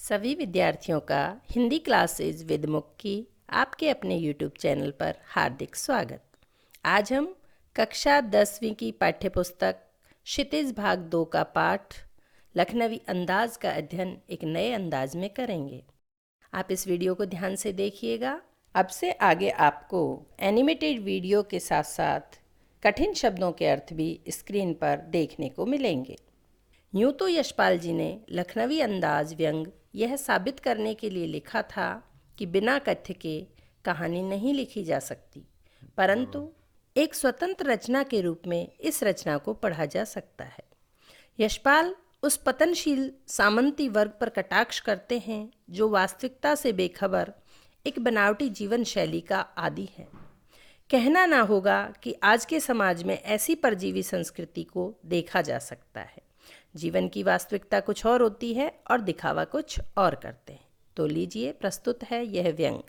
सभी विद्यार्थियों का हिंदी क्लासेज विद मुख की आपके अपने YouTube चैनल पर हार्दिक स्वागत। आज हम कक्षा 10वीं की पाठ्यपुस्तक क्षितिज भाग 2 का पाठ लखनवी अंदाज का अध्ययन एक नए अंदाज में करेंगे। आप इस वीडियो को ध्यान से देखिएगा। अब से आगे आपको एनिमेटेड वीडियो के साथ साथ कठिन शब्दों के अर्थ भी स्क्रीन पर देखने को मिलेंगे। यूँ तो यशपाल जी ने लखनवी अंदाज व्यंग यह साबित करने के लिए लिखा था कि बिना कथ्य के कहानी नहीं लिखी जा सकती, परंतु एक स्वतंत्र रचना के रूप में इस रचना को पढ़ा जा सकता है। यशपाल उस पतनशील सामंती वर्ग पर कटाक्ष करते हैं जो वास्तविकता से बेखबर एक बनावटी जीवन शैली का आदी है। कहना ना होगा कि आज के समाज में ऐसी परजीवी संस्कृति को देखा जा सकता है। जीवन की वास्तविकता कुछ और होती है और दिखावा कुछ और करते हैं। तो लीजिए, प्रस्तुत है यह व्यंग।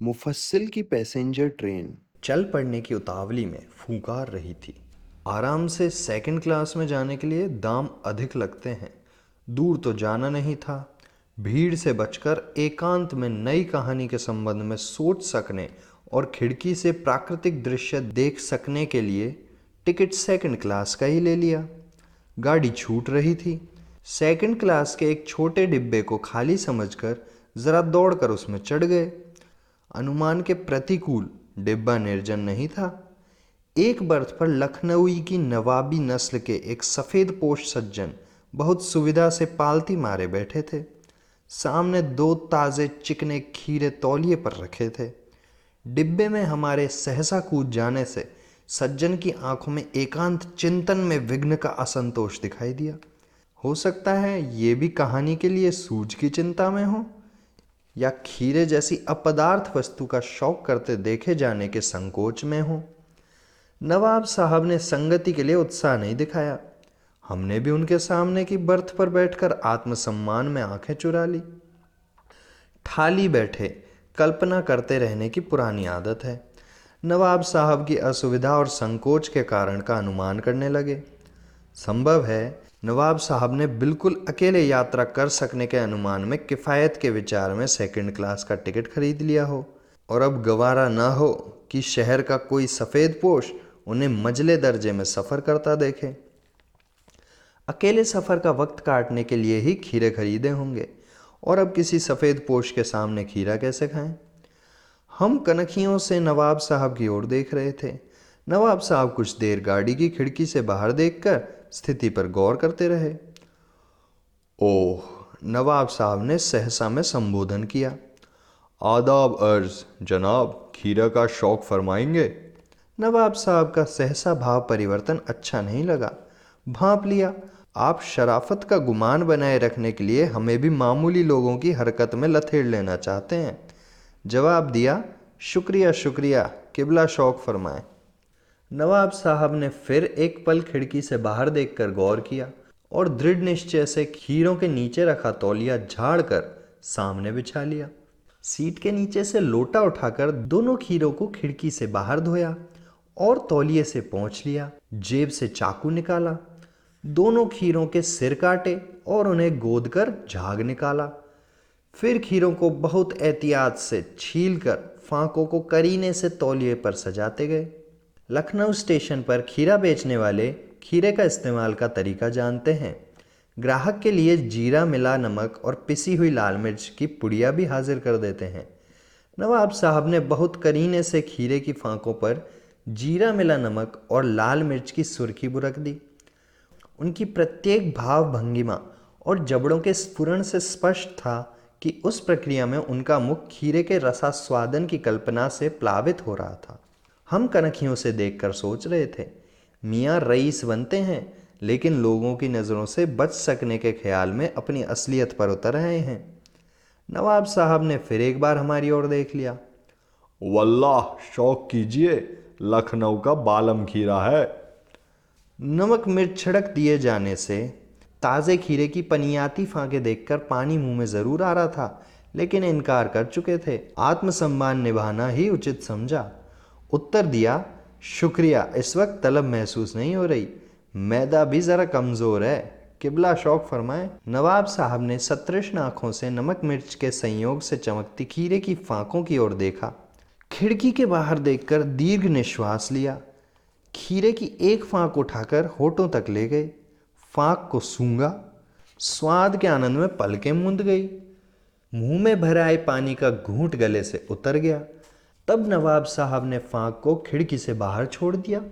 मुफस्सिल की पैसेंजर ट्रेन चल पड़ने की उतावली में फूंकार रही थी। आराम से सेकंड क्लास में जाने के लिए दाम अधिक लगते हैं। दूर तो जाना नहीं था। भीड़ से बचकर एकांत में नई कहानी के संबंध में सोच सकने और खिड़की से प्राकृतिक दृश्य देख सकने के लिए टिकट सेकंड क्लास का ही ले लिया। गाड़ी छूट रही थी। सेकंड क्लास के एक छोटे डिब्बे को खाली समझकर जरा दौड़कर उसमें चढ़ गए। अनुमान के प्रतिकूल डिब्बा निर्जन नहीं था। एक बर्थ पर लखनऊई की नवाबी नस्ल के एक सफ़ेद पोश सज्जन बहुत सुविधा से पालती मारे बैठे थे। सामने 2 ताज़े चिकने खीरे तौलिए पर रखे थे। डिब्बे में हमारे सहसा कूद जाने से सज्जन की आंखों में एकांत चिंतन में विघ्न का असंतोष दिखाई दिया। हो सकता है ये भी कहानी के लिए सूझ की चिंता में हो, या खीरे जैसी अपदार्थ वस्तु का शौक करते देखे जाने के संकोच में हो। नवाब साहब ने संगति के लिए उत्साह नहीं दिखाया। हमने भी उनके सामने की बर्थ पर बैठकर आत्मसम्मान में आंखें चुरा ली। ठाली बैठे कल्पना करते रहने की पुरानी आदत है। नवाब साहब की असुविधा और संकोच के कारण का अनुमान करने लगे। संभव है नवाब साहब ने बिल्कुल अकेले यात्रा कर सकने के अनुमान में किफ़ायत के विचार में सेकंड क्लास का टिकट खरीद लिया हो, और अब गवारा ना हो कि शहर का कोई सफ़ेद पोश उन्हें मजले दर्जे में सफ़र करता देखे। अकेले सफ़र का वक्त काटने के लिए ही खीरे खरीदे होंगे, और अब किसी सफ़ेद पोश के सामने खीरा कैसे खाएं? हम कनखियों से नवाब साहब की ओर देख रहे थे। नवाब साहब कुछ देर गाड़ी की खिड़की से बाहर देखकर स्थिति पर गौर करते रहे। ओह, नवाब साहब ने सहसा में संबोधन किया। आदाब अर्ज जनाब, खीरा का शौक फरमाएंगे? नवाब साहब का सहसा भाव परिवर्तन अच्छा नहीं लगा। भांप लिया, आप शराफत का गुमान बनाए रखने के लिए हमें भी मामूली लोगों की हरकत में लथेड़ लेना चाहते हैं। जवाब दिया, शुक्रिया शुक्रिया, किबला शौक फरमाए। नवाब साहब ने फिर एक पल खिड़की से बाहर देखकर गौर किया और दृढ़ निश्चय से खीरों के नीचे रखा तौलिया झाड़कर सामने बिछा लिया। सीट के नीचे से लोटा उठाकर दोनों खीरों को खिड़की से बाहर धोया और तौलिए से पोंछ लिया। जेब से चाकू निकाला, दोनों खीरों के सिर काटे और उन्हें गोदकर झाग निकाला। फिर खीरों को बहुत एहतियात से छीलकर फांकों को करीने से तौलिए पर सजाते गए। लखनऊ स्टेशन पर खीरा बेचने वाले खीरे का इस्तेमाल का तरीका जानते हैं। ग्राहक के लिए जीरा मिला नमक और पिसी हुई लाल मिर्च की पुड़िया भी हाजिर कर देते हैं। नवाब साहब ने बहुत करीने से खीरे की फांकों पर जीरा मिला नमक और लाल मिर्च की सुर्खी बुरक दी। उनकी प्रत्येक भाव भंगिमा और जबड़ों के स्फुरण से स्पष्ट था कि उस प्रक्रिया में उनका मुख खीरे के रसास्वादन की कल्पना से प्लावित हो रहा था। हम कनखियों से देखकर सोच रहे थे, मियाँ रईस बनते हैं लेकिन लोगों की नज़रों से बच सकने के ख्याल में अपनी असलियत पर उतर आए हैं। नवाब साहब ने फिर एक बार हमारी ओर देख लिया। वल्लाह, शौक कीजिए, लखनऊ का बालम खीरा है। नमक मिर्च छिड़क दिए जाने से ताज़े खीरे की पनियाती फांकें देखकर पानी मुंह में ज़रूर आ रहा था, लेकिन इनकार कर चुके थे। आत्मसम्मान निभाना ही उचित समझा। उत्तर दिया, शुक्रिया, इस वक्त तलब महसूस नहीं हो रही। मैदा भी ज़रा कमज़ोर है, किबला शौक फरमाए। नवाब साहब ने सतृष्ण आंखों से नमक मिर्च के संयोग से चमकती खीरे की फांकों की ओर देखा। खिड़की के बाहर देखकर दीर्घ निश्वास लिया। खीरे की एक फांक उठाकर होठों तक ले गए। फांक को सूंघा। स्वाद के आनंद में पलकें मूंद गई। मुंह में भर आए पानी का घूंट गले से उतर गया। तब नवाब साहब ने फांक को खिड़की से बाहर छोड़ दिया।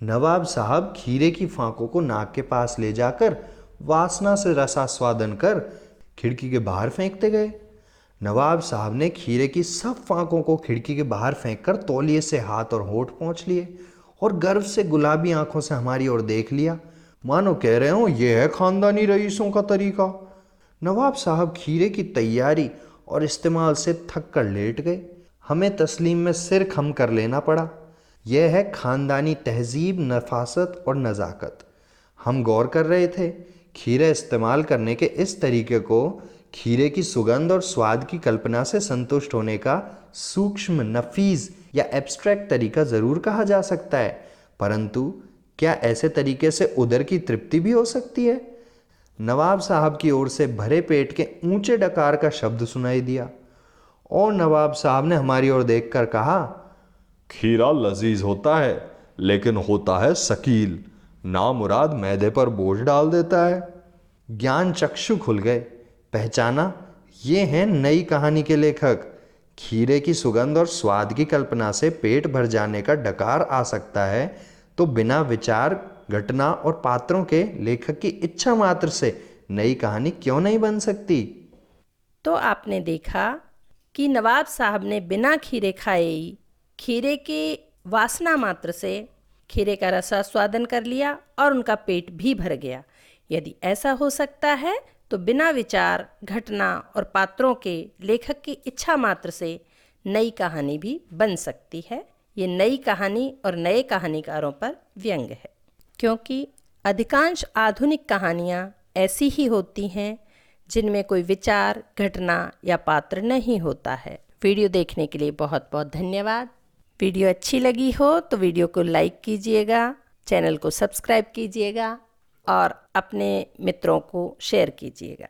नवाब साहब खीरे की फांकों को नाक के पास ले जाकर वासना से रसास्वादन कर खिड़की के बाहर फेंकते गए। नवाब साहब ने खीरे की सब फांकों को खिड़की के बाहर फेंककर तौलिए से हाथ और होठ पोंछ लिए और गर्व से गुलाबी आंखों से हमारी ओर देख लिया, मानो कह रहे हो ये है खानदानी रईसों का तरीका। नवाब साहब खीरे की तैयारी और इस्तेमाल से थक कर लेट गए। हमें तस्लीम में सिर खम कर लेना पड़ा। यह है खानदानी तहजीब, नफासत और नज़ाकत। हम गौर कर रहे थे। खीरे इस्तेमाल करने के इस तरीके को खीरे की सुगंध और स्वाद की कल्पना से संतुष्ट होने का सूक्ष्म, नफीस या एब्स्ट्रैक्ट तरीका ज़रूर कहा जा सकता है, परंतु क्या ऐसे तरीके से उदर की तृप्ति भी हो सकती है? नवाब साहब की ओर से भरे पेट के ऊंचे डकार का शब्द सुनाई दिया और नवाब साहब ने हमारी ओर देखकर कहा, खीरा लजीज होता है लेकिन होता है शकील, नामुराद मैदे पर बोझ डाल देता है। ज्ञान चक्षु खुल गए। पहचाना, ये हैं नई कहानी के लेखक। खीरे की सुगंध और स्वाद की कल्पना से पेट भर जाने का डकार आ सकता है तो बिना विचार, घटना और पात्रों के लेखक की इच्छा मात्र से नई कहानी क्यों नहीं बन सकती? तो आपने देखा कि नवाब साहब ने बिना खीरे खाए ही खीरे के वासना मात्र से खीरे का रसास्वादन कर लिया और उनका पेट भी भर गया। यदि ऐसा हो सकता है तो बिना विचार, घटना और पात्रों के लेखक की इच्छा मात्र से नई कहानी भी बन सकती है। ये नई कहानी और नए कहानीकारों पर व्यंग है, क्योंकि अधिकांश आधुनिक कहानियाँ ऐसी ही होती हैं जिनमें कोई विचार, घटना या पात्र नहीं होता है। वीडियो देखने के लिए बहुत बहुत धन्यवाद। वीडियो अच्छी लगी हो तो वीडियो को लाइक कीजिएगा, चैनल को सब्सक्राइब कीजिएगा और अपने मित्रों को शेयर कीजिएगा।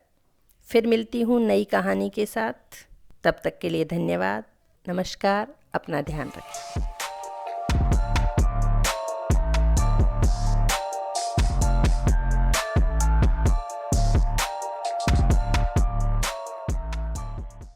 फिर मिलती हूँ नई कहानी के साथ। तब तक के लिए धन्यवाद। नमस्कार। अपना ध्यान रखें।